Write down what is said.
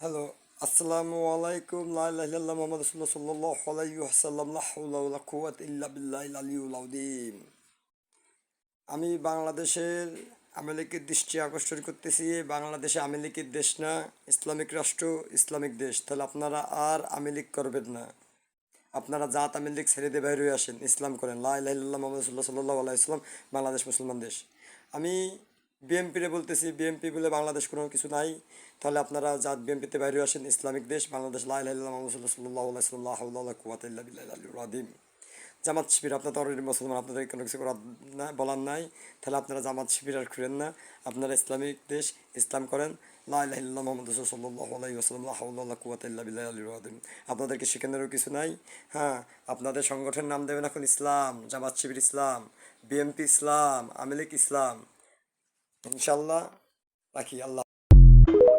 Hello, আসসালামু আলাইকুম। লা ইলাহা ইল্লাল্লাহ মুহাম্মাদুর রাসূলুল্লাহ সাল্লাল্লাহু আলাইহি ওয়াসাল্লাম। লা হাওলা ওয়ালা কুওয়াতা ইল্লা বিল্লাহিল আলিয়্যিল আযীম। আমি বাংলাদেশের আওয়ামী লীগের দৃষ্টি আকর্ষণ করতেছি। বাংলাদেশে আওয়ামী লীগের দেশ না, ইসলামিক রাষ্ট্র, ইসলামিক দেশ। তাহলে আপনারা আর আওয়ামী লীগ করবেন না। আপনারা জাত আওয়ামী লীগ ছেড়ে দিয়ে বাইরে হয়ে আসেন, ইসলাম করেন। লা ইলাহা ইল্লাল্লাহ মুহাম্মাদুর রাসূলুল্লাহ সাল্লাল্লাহু আলাইহি ওয়াসাল্লাম। বাংলাদেশ মুসলমান দেশ। আমি বিএমপিরে বলতেছি, বিএমপি বলে বাংলাদেশ কোনো কিছু নাই। তাহলে আপনারা জাত বিএমপিতে বাইরে হয়ে আসেন, ইসলামিক দেশ বাংলাদেশ। লা ইলাহা ইল্লাল্লাহ মুহাম্মাদুর রাসূলুল্লাহ সাল্লাল্লাহু আলাইহি ওয়াসাল্লাম। লা হাওলা ওয়ালা কুওয়াতা ইল্লা বিল্লাহিল আলিয়্যিল আযীম। জামাত শিবির, আপনার তো অলরেডি মুসলমান, আপনাদের কোনো কিছু করার না, বলার নাই। তাহলে আপনারা জামাত শিবির আর করেন না। আপনারা ইসলামিক দেশ, ইসলাম করেন। লা ইলাহা ইল্লাল্লাহ মুহাম্মাদুর রাসূলুল্লাহ সাল্লাল্লাহু আলাইহি ওয়াসাল্লাম। লা হাওলা ওয়ালা কুওয়াতা ইল্লা বিল্লাহিল আলিয়্যিল আযীম। আপনাদেরকে শেখানোরও কিছু নাই। হ্যাঁ, আপনাদের সংগঠনের নাম দেবেন এখন ইসলাম, জামাত শিবির ইসলাম, বিএমপি ইসলাম, আওয়ামী লীগ ইসলাম। ইনশাল্লাহ। রাখি। আল্লাহ।